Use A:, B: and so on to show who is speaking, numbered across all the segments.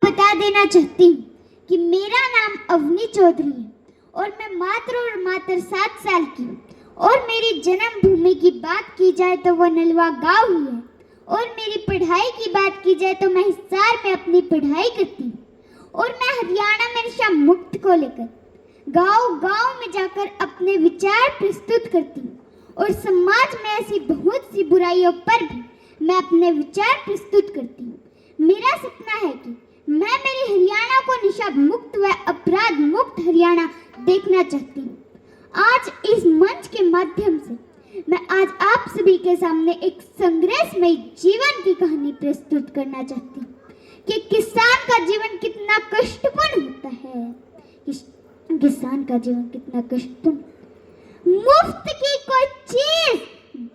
A: बता देना चाहती हूँ कि मेरा नाम अवनी चौधरी है और मैं मात्र 7 साल की हूँ और मेरी जन्मभूमि की बात की जाए तो वो नलवा गांव ही है और मेरी पढ़ाई की बात की जाए तो मैं हिसार में अपनी पढ़ाई करती हूँ और मैं हरियाणा में नशा मुक्त को लेकर गांव में जाकर अपने विचार प्रस्तुत करती हूँ और समाज में ऐसी बहुत सी बुराइयों पर भी मैं अपने विचार प्रस्तुत करती हूँ। मेरा सपना है कि मैं मेरे हरियाणा को नशा मुक्त व अपराध मुक्त हरियाणा देखना चाहती हूँ। आज इस मंच के माध्यम से मैं आज आप सभी के सामने एक संघर्षमय जीवन की कहानी प्रस्तुत करना चाहती हूँ कि किसान का जीवन कितना कष्टपूर्ण होता है। किसान का जीवन कितना कष्टपूर्ण। मुफ्त की कोई चीज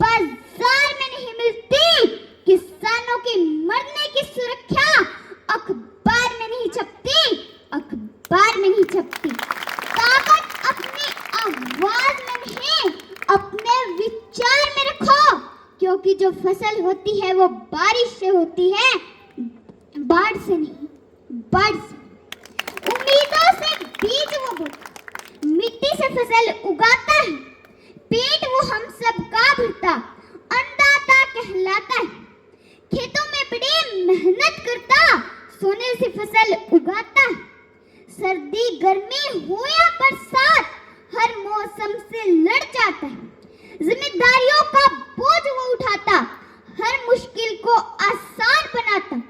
A: बाजार में नहीं मिलती। किसानों के मरने की सुरक्षा अखबार में नहीं छपती, अखबार में नहीं छपती। ताकत अपनी आवाज में नहीं, अपने विचार में रखो, क्योंकि जो फसल होती है वो बारिश से होती है, बाढ़ से नहीं, बाढ़ से। उम्मीदों से बीज वो बोता, मिट्टी से फसल उगाता है, पेट वो हम सब का भरता, अन्नदाता कहलाता है। खेतों में बड़ी मेहनत करता, सोने से फसल उगाता है। सर्दी गर्मी हो या बरसात, हर मौसम से लड़ जाता है। जिम्मेदारियों का बोझ वो उठाता, हर मुश्किल को आसान बनाता।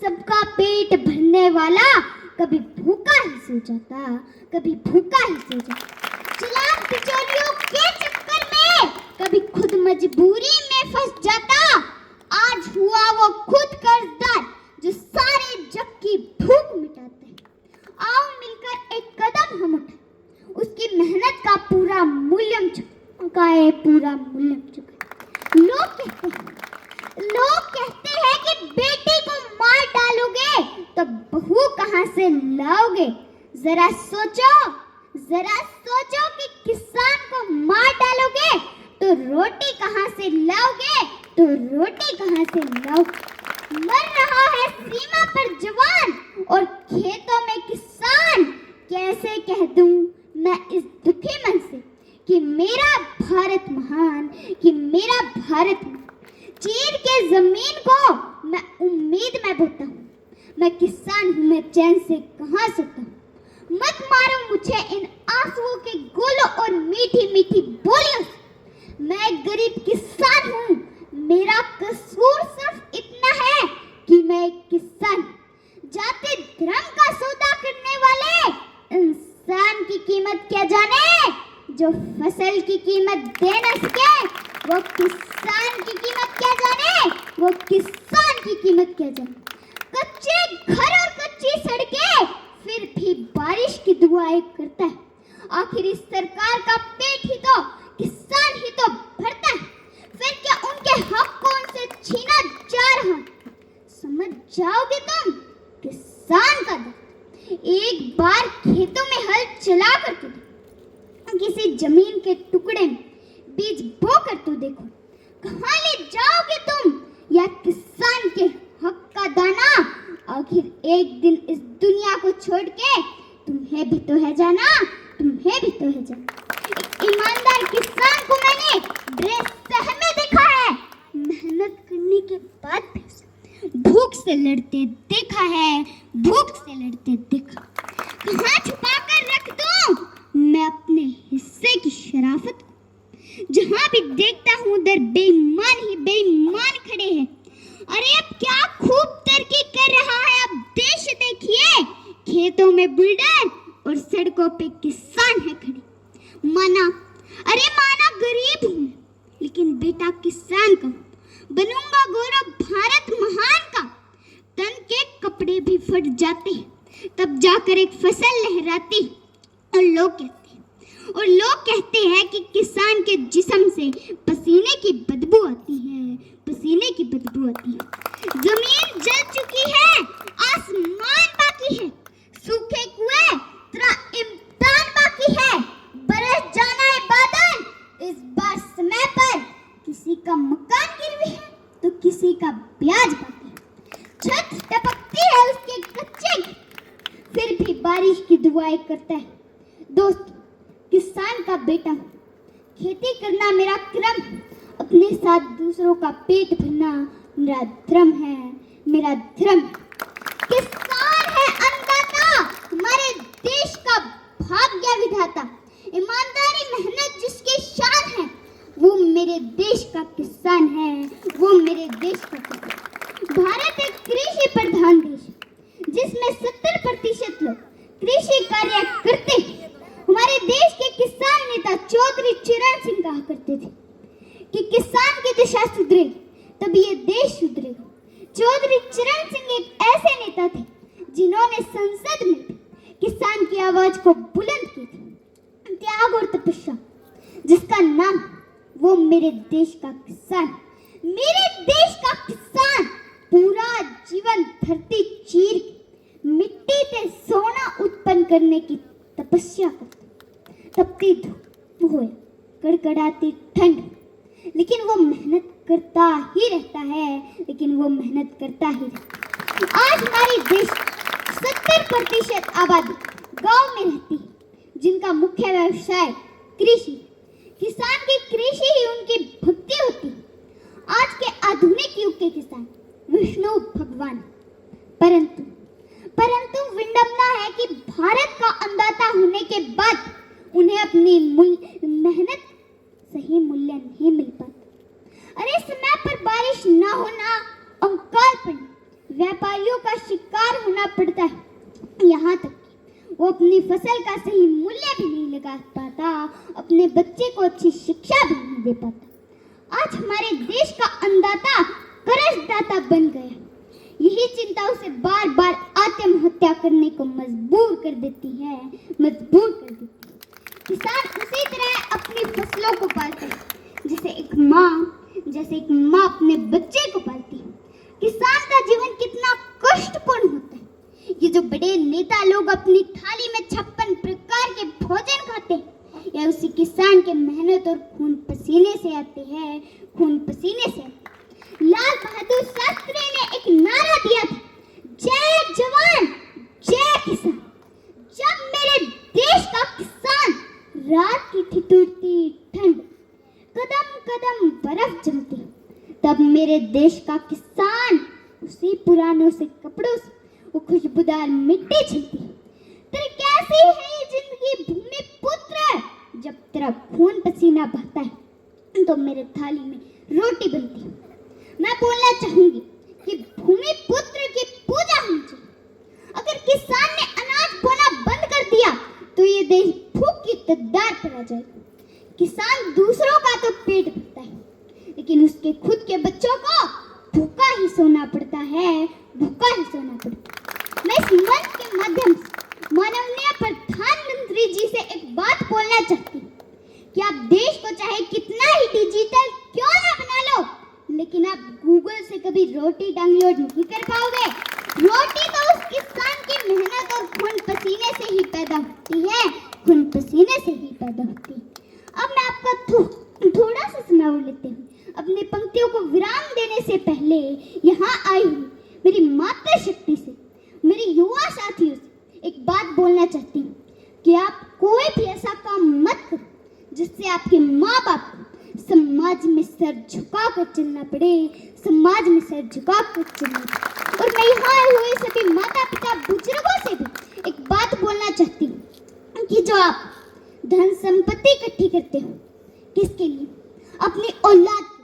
A: सबका पेट भरने वाला, कभी भूखा ही सो जाता, कभी भूखा ही सो जाता। चलाक बिचौलियों के चक्कर में कभी खुद मजबूरी में फंस जाता। आज हुआ वो खुद कर्जदार जो सारे जग की भूख मिटाता है। आओ मिलकर एक कदम हम उठाएं, उसकी मेहनत का पूरा मूल्य चुकाए, पूरा मूल्य चुकाए। लोग कहते हैं कि बेटी को मार डालोगे तो बहू कहां से लाओगे। जरा सोचो कि किसान को मार डालोगे तो रोटी कहां से लाओगे, तो रोटी कहां से लाओगे। मर रहा है सीमा पर जवान और खेतों में किसान। कैसे कह दूं मैं इस दुखी मन से कि मेरा भारत महान, कि मेरा भारत महान। चीर के जमीन को मैं उम्मीद में बोता हूँ। मैं किसान हूँ, मैं चैन से कहाँ सोता हूँ। मत मारो मुझे इन आंसुओं के गोलों और मीठी मीठी बोलियों से। मैं गरीब किसान हूँ, मेरा कसूर सिर्फ इतना है कि मैं एक किसान। जाति धर्म का सौदा करने वाले इंसान की कीमत क्या जाने। जो फसल की कीमत दे न सके वो किसान की कीमत क्या जाने, वो किसान की कीमत क्या जाने। कच्चे घर और कच्ची सड़कें फिर भी बारिश की दुआएं करता है। आखिर इस सरकार का पेट ही तो किसान ही तो भरता है। फिर क्या उनके हक को उनसे छीना जा रहा है। समझ जाओगे तुम किसान का दर्द। एक बार खेतों में हल चला कर किसी जमीन के टुकड़े में बीज बो कर तो देखो, कहाँ ले जाओगे तुम या किसान के हक का दाना। आखिर एक दिन इस दुनिया को छोड़ के तुम्हें भी तो है जाना, तुम्हें भी तो है जाना। एक ईमानदार किसान को मैंने ड्रेस में देखा है, मेहनत करने के बाद भी भूख से लड़ते देखा है, भूख से लड़ते देखा। कहाँ छुपा कर रख दूं मैं अपने हिस्से की शराफत को। जहां भी देखता हूं उधर बेईमान ही बेईमान खड़े हैं। अरे अब क्या खूब तरक्की कर रहा है अब देश देखिए। खेतों में बुलडोजर और सड़कों पे किसान है खड़े। माना गरीब हूं लेकिन बेटा किसान का। बनूंगा गौरव भारत महान का। तन के कपड़े भी फट जाते हैं तब जाकर एक फसल लहराती। और लोग कहते हैं कि किसान के जिस्म से पसीने की बदबू आती है, पसीने की बदबू आती है। जमीन जल चुकी है, आसमान बाकी है, सूखे कुएं तेरा इम्तिहान बाकी है। बरस जाना है बादल इस बार समय पर। किसी का मकान गिरवी है तो किसी का ब्याज बाकी है। छत टपकती है उसके कच्चे बारिश की दुआएं करता है। दोस्त, किसान का बेटा हूँ, खेती करना मेरा क्रम, अपने साथ दूसरों का पेट भरना मेरा धर्म है, मेरा धर्म। किसान है अन्नदाता, हमारे देश का भाग्य विधाता, ईमानदारी मेहनत जिसकी शान है, वो मेरे देश का किसान है, वो मेरे देश का किसान। भारत एक कृषि प्रधान देश है, जिसमें 70% लोग कृषि कार्य करते हैं। हमारे देश के किसान नेता चौधरी चरण सिंह कहा करते थे कि किसान की दिशा सुधरेगी तभी ये देश सुधरेगा। चौधरी चरण सिंह एक ऐसे नेता थे जिन्होंने संसद में किसान की आवाज को बुलंद की थी। त्याग और तपस्या जिसका नाम, वो मेरे देश का किसान, मेरे देश का किसान पूरा जीवन धरती चीर मिट्टी से सोना उत्पन्न करने की तपस्या करता। तपती धूप हो, कड़कड़ाती ठंड, लेकिन वो मेहनत करता ही रहता है, लेकिन वो मेहनत करता ही रहता है। आज हमारे देश 70% आबादी गांव में रहती है, जिनका मुख्य व्यवसाय कृषि। किसान की कृषि ही उनकी भक्ति होती है। आज के आधुनिक युग के किसान विष्णु भगवान, परंतु विडंबना है कि भारत का अन्नदाता होने के बाद उन्हें अपनी मेहनत सही मूल्य नहीं मिल पाता। अरे समय पर बारिश न होना, अकाल पड़ना, व्यापारियों का शिकार होना पड़ता है। यहाँ तक कि वो अपनी फसल का सही मूल्य भी नहीं लगा पाता, अपने बच्चे को अच्छी शिक्षा भी नहीं दे पाता। आज हमारे देश का अन्नदाता कर्जदाता बन गया। यही चिंता उसे बार बार आत्महत्या करने को मजबूर कर देती है। किसान उसी तरह अपनी फसलों को पालता है जैसे एक माँ अपने बच्चे को पालती है। किसान का जीवन कितना कष्टपूर्ण होता है। ये जो बड़े नेता लोग अपनी थाली में 56 प्रकार के भोजन खाते हैं, या उसी किसान के मेहनत और खून पसीने से आते हैं, लाल बहादुर शास्त्री ने एक नारा दिया था, जय जवान जय किसान। जब मेरे देश का किसान रात की ठिठुरती ठंड, कदम कदम बर्फ जमती, तब मेरे देश का किसान उसी पुरानों से कपड़ों से वो खुशबूदार मिट्टी छीलती। तेरे कैसी है ये जिंदगी भूमि पुत्र, जब तेरा खून पसीना बहता है तो मेरे थाली में रोटी बनती है। मैं बोलना चाहूंगी कि भूमि पुत्र की पूजा होनी चाहिए। अगर किसान ने अनाज बोना बंद कर दिया तो ये देश भूख की कगार पर आ जाएगा। किसान दूसरों का तो पेट भरता है, लेकिन उसके खुद के बच्चों को भूखा ही सोना पड़ता है। मैं इस मंच के माध्यम से माननीय प्रधानमंत्री जी से एक बात बोलना चाहती हूँ कि आप देश को चाहे कितना ही डिजिटल क्यों ना बना लो, लेकिन आप गूगल से कभी रोटी डाउनलोड नहीं कर पाओगे। रोटी तो उस किसान की मेहनत और खून पसीने से ही पैदा होती है। अब मैं आपका थोड़ा सा समय और लेते हूँ। अपनी पंक्तियों को विराम देने से पहले यहाँ आई हुई मेरी मातृशक्ति से, मेरे युवा साथियों से एक बात बोलना चाहती हूँ कि आप कोई भी ऐसा काम मत करो जिससे आपके माँ बाप को समाज में सर झुका कर चलना पड़े। और मैं यहाँ आए हुए सभी माता पिता बुजुर्गों से भी एक बात बोलना चाहती हूँ कि जो आप धन संपत्ति इकट्ठी करते हो, किसके लिए? अपनी औलाद को।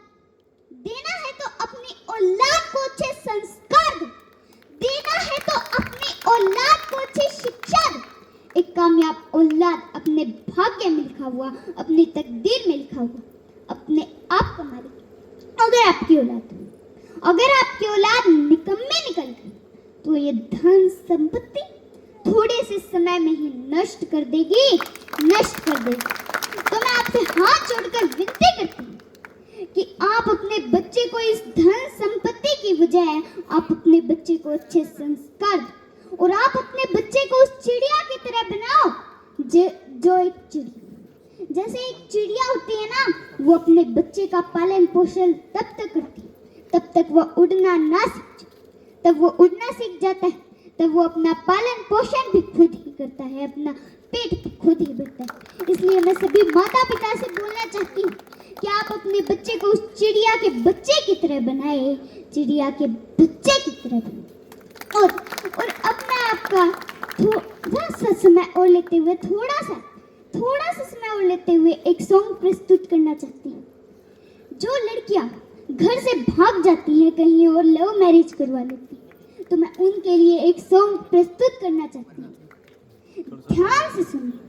A: देना है तो अपनी औलाद को अच्छे संस्कार दो, देना है तो अपनी औलाद को अच्छी शिक्षा दो। एक कामयाब औलाद अपने भाग्य में लिखा हुआ, अपनी तकदीर में लिखा हुआ अपने आप का मालिक। अगर आपकी औलाद निकम्मे निकल गई तो ये धन संपत्ति थोड़े से समय में ही नष्ट कर देगी। तो मैं आपसे हाथ जोड़कर विनती करती हूँ कि आप अपने बच्चे को इस धन संपत्ति की बजाय आप अपने बच्चे को अच्छे संस्कार दो, और आप अपने बच्चे को उस चिड़िया की तरह बनाओ जो एक चिड़िया, जैसे एक चिड़िया होती है ना, वो अपने बच्चे का पालन पोषण तब तक करती है तब तक वह उड़ना ना सीख, तब वो उड़ना सीख जाता है, तब वो अपना पालन पोषण भी खुद ही करता है, अपना पेट खुद ही भरता है। इसलिए मैं सभी माता पिता से बोलना चाहती हूँ कि आप अपने बच्चे को उस चिड़िया के बच्चे की तरह बनाए, चिड़िया के बच्चे की तरह बनाए। और अब मैं आपका थोड़ा सा समय और लेते हुए थोड़ा सा समय और लेते हुए एक सॉन्ग प्रस्तुत करना चाहती हूँ। जो लड़कियाँ घर से भाग जाती हैं कहीं और लव मैरिज करवा लेती हैं, तो मैं उनके लिए एक सॉन्ग प्रस्तुत करना चाहती हूँ। ध्यान से सुनिए।